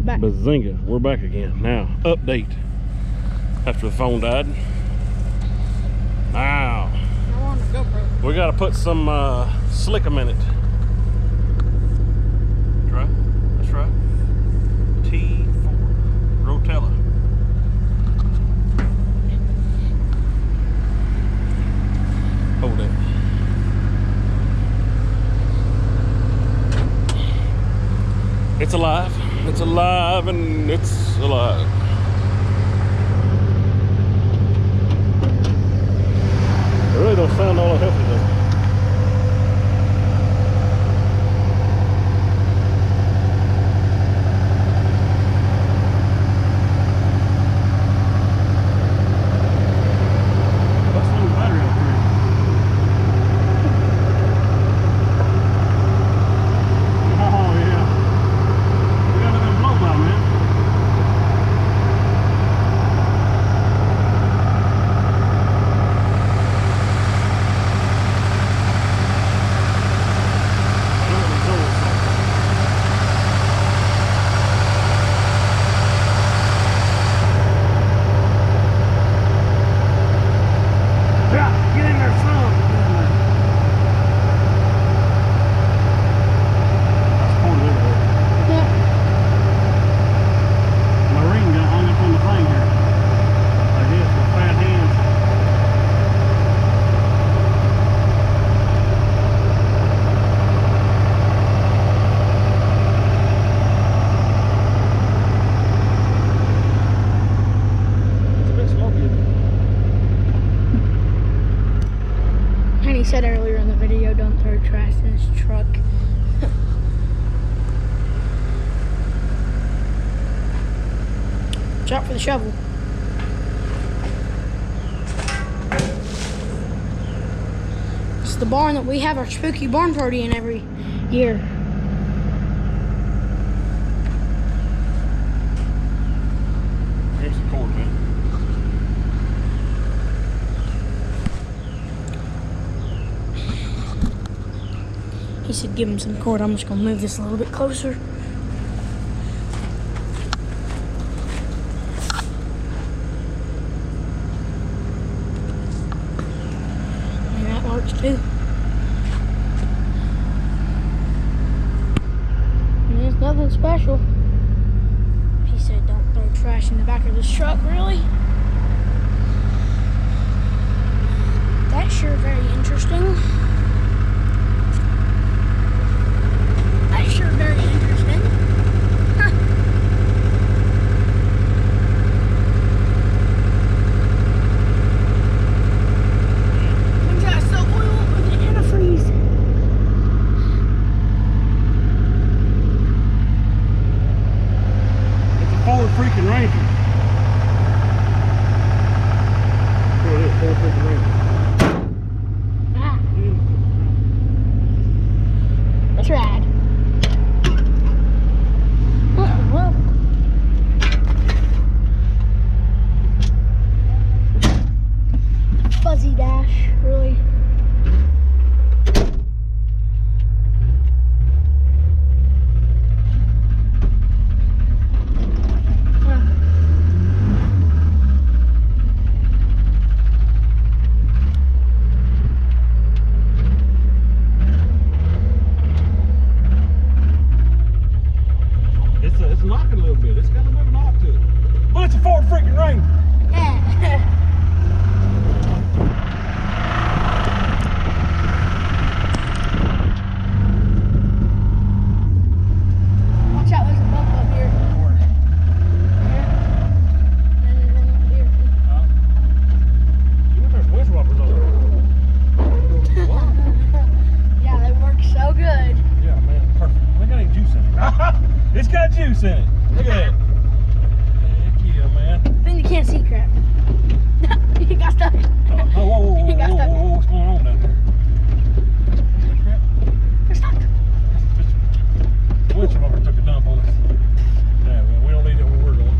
back. Bazinga, we're back again. Now, update. After the phone died. Now, I want a GoPro. we gotta put some slickum in it. Right? That's right. T4 Rotella. Hold it. It's alive. It's alive and it's alive. It really don't sound all that healthy though. He said earlier in the video, don't throw trash in his truck. Watch out for the shovel. It's the barn that we have our spooky barn party in every year. Here's the cord, man. He said give him some cord. I'm just going to move this a little bit closer. And that works too. And there's nothing special. He said don't throw trash in the back of this truck. Really? That's sure very interesting. Sure, very interesting. Huh. We got some oil with the antifreeze. It's a Ford freaking Ranger. It is Ford freaking Ranger. Ah. That's rad. Well, fuzzy dash, really. It's knocking a little bit. It's got a little bit of knock to it. But it's a Ford freaking Ranger. Watch out, there's a bump up here. You want those winch whoppers over. Yeah, they work so good. Yeah, man, perfect. Look at that juice in it. It's got juice in it. Look at that. Heck yeah, man. I think you can't see crap. He got stuck. Whoa, He got stuck. what's going on down there? Crap. You're stuck. Winch whopper took a dump on us. Yeah, man, we don't need it where we're going.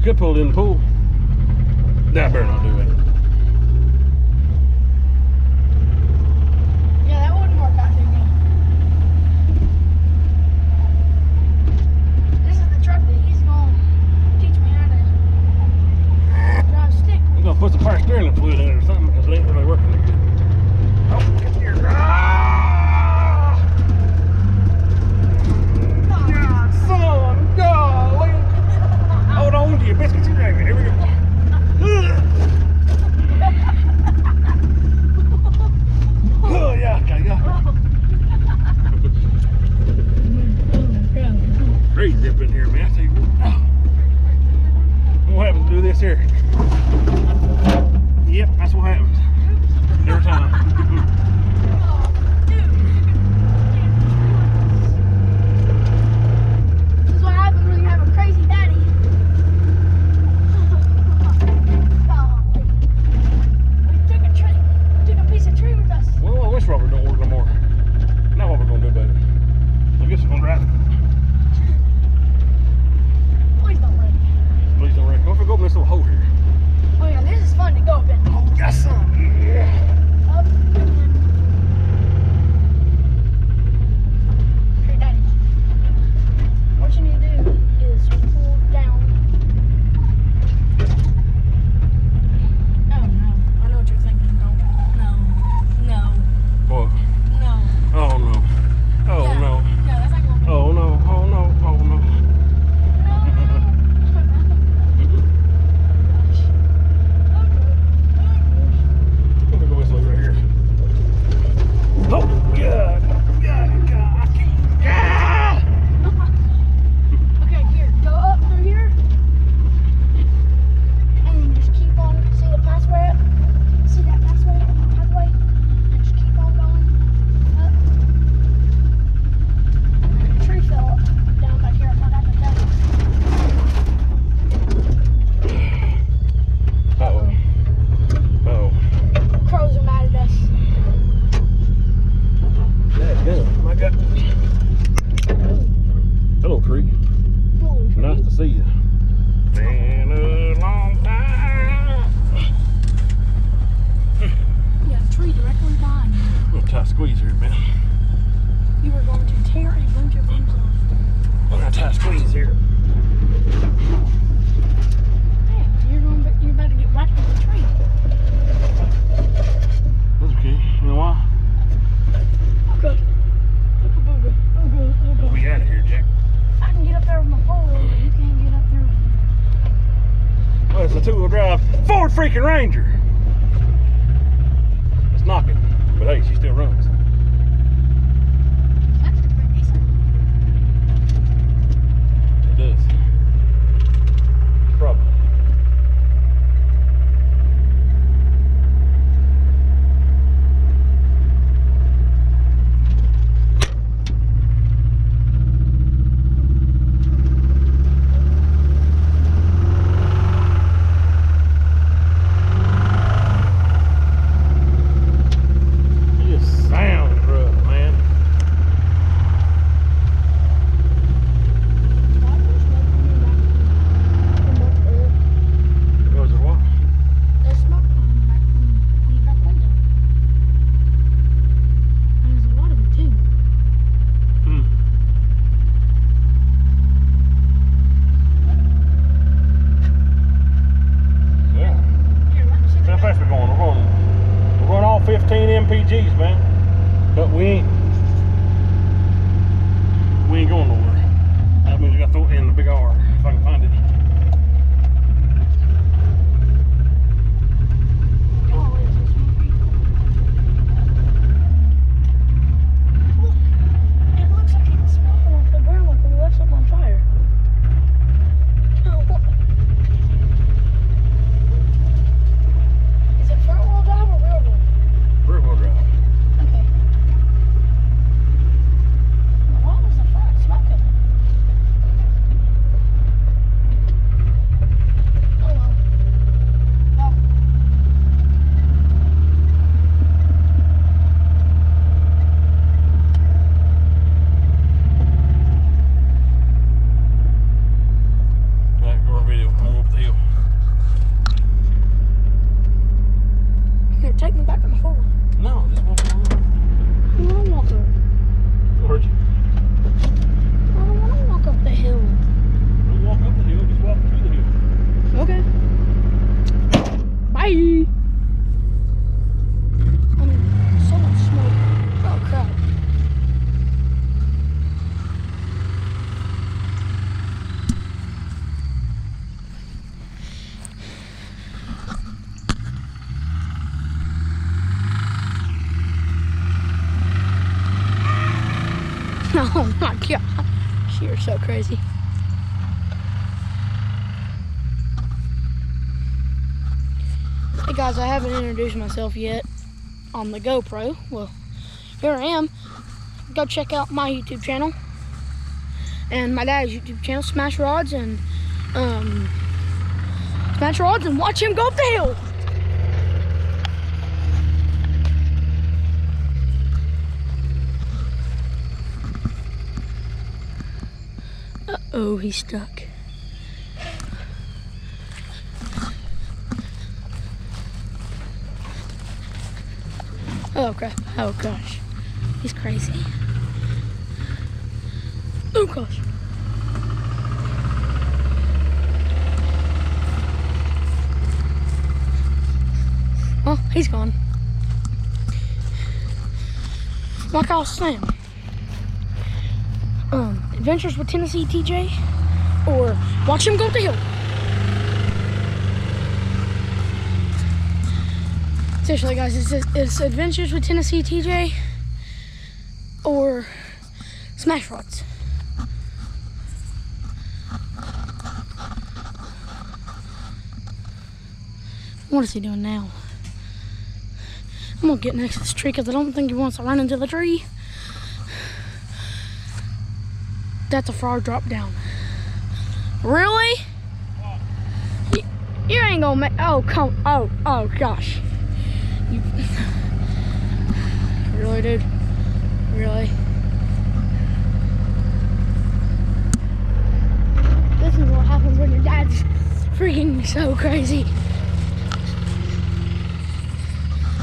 could pull it in the pool. That better not do it. Yeah, that wouldn't work out too good. This is the truck that he's going to teach me how to drive stick. I'm gonna put some power steering fluid in it or something because it ain't really working that good. Oh, get here. Ah! God, son, golly. Hold on to your biscuits and gravy. Here we go. Oh, yeah, okay, yeah. Crazy up in here, man. I tell you what happens to do this here? Yep, that's what happens. Every time. This is what happens when you have a crazy daddy. We took a piece of tree with us. Well, I wish Robert don't work no more. Now what we're gonna do about it? I guess we're gonna drive it. Please don't break. Please don't wreck. What if we go up this little hole here? Oh yeah, this is fun to go up in. Oh, yes, son. Yeah. Up and then. Okay, Daddy. What you need to do is pull down. Oh no, I know what you're thinking. No. What? No. Oh no. Oh Yeah. no. No, that's not going to Oh no. Oh no. Oh no. Let me go this way right here. Oh, yeah. Yeah. Yeah. Okay, here, go up through here. And then just keep on, see the pathway up? See that pathway? And just keep on going up. And the tree fell down back here. I forgot to tell you. Uh-oh. Uh-oh. Crows are mad at us. That's good. My God. Hello, tree. Nice to see you. Been a long time. Yeah, a tree directly behind you. I'm gonna try to squeeze here, man. You were going to tear a bunch of limbs off. I'm gonna try to squeeze here. Man, you're about to get whacked with a tree. That's okay. You know why? Okay. We'll be out of here, Jack. I can get up there with my four-wheel, but you can't get up there. Well, it's a two-wheel drive Ford freaking Ranger. It's knocking, but hey, she still runs. That's pretty decent. It does. Probably. Just Oh my god. You're so crazy. Hey guys, I haven't introduced myself yet on the GoPro. Well, here I am. Go check out my YouTube channel and my dad's YouTube channel, Smash Rods, and watch him go up the hill. Uh-oh, he's stuck. Oh crap, oh gosh. He's crazy. Oh gosh. Oh, he's gone. Like I was saying, Adventures with Tennessee TJ, or watch him go up the hill. Seriously guys, it's Adventures with Tennessee TJ or Smash Rods. What is he doing now? I'm gonna get next to this tree because I don't think he wants to run into the tree. That's a frog drop down. Really? You ain't gonna make, oh gosh. Really, dude? Really? This is what happens when your dad's freaking so crazy.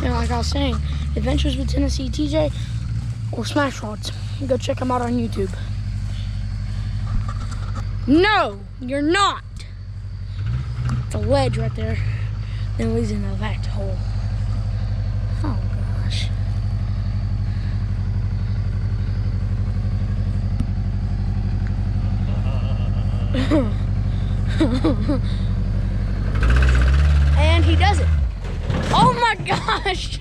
You know, like I was saying, Adventures with Tennessee TJ or Smash Rods. Go check them out on YouTube. No, you're not. It's a ledge right there. Then it leads into the back hole. Oh gosh. And he does it. Oh my gosh.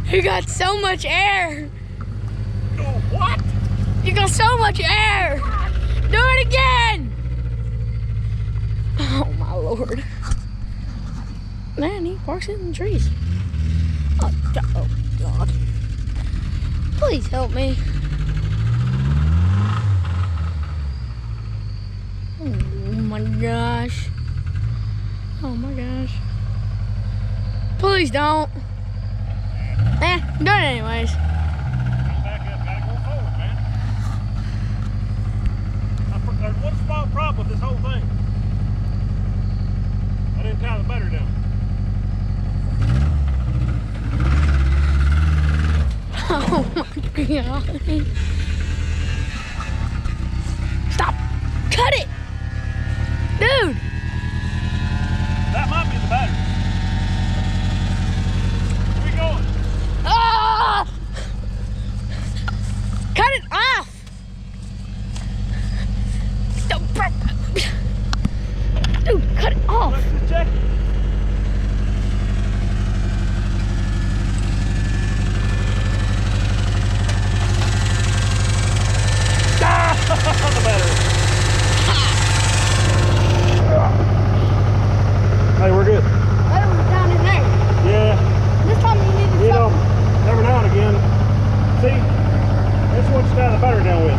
He got so much air. What? You got so much air. Do it again. Oh my Lord. Man, he parks it in the trees. Oh God. Please help me. Oh my gosh. Oh my gosh. Please don't. Do it anyways. Back up, gotta go forward, man. There's one small problem with this whole thing. I didn't tie the battery down. Oh my God. Stop. Cut it. Dude. That might be the battery. Where we going? Ah! Cut it off. Dude, cut it off. Let's just check it. The battery. Hey, we're good. Battery was down in there. Yeah. This time you need to You know, every now and again. See, that's what you tie the battery down with.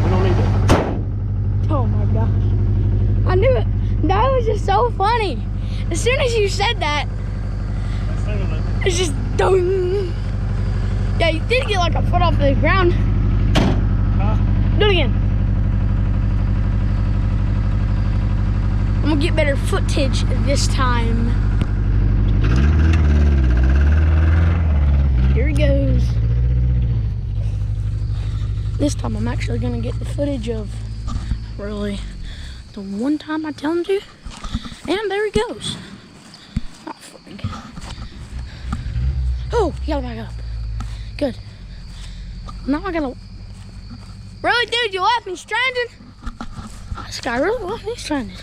We don't need it. Oh my gosh. I knew it. That was just so funny. As soon as you said that, it's just dong. Yeah, you did get like a foot off the ground. Huh? Do it again. I'm gonna get better footage this time. Here he goes. This time I'm actually gonna get the footage of really the one time I tell him to. And there he goes. Oh, frig. Oh, he got back up. Good. Now I gotta. Really, dude, you left me stranded? This guy really left me stranded.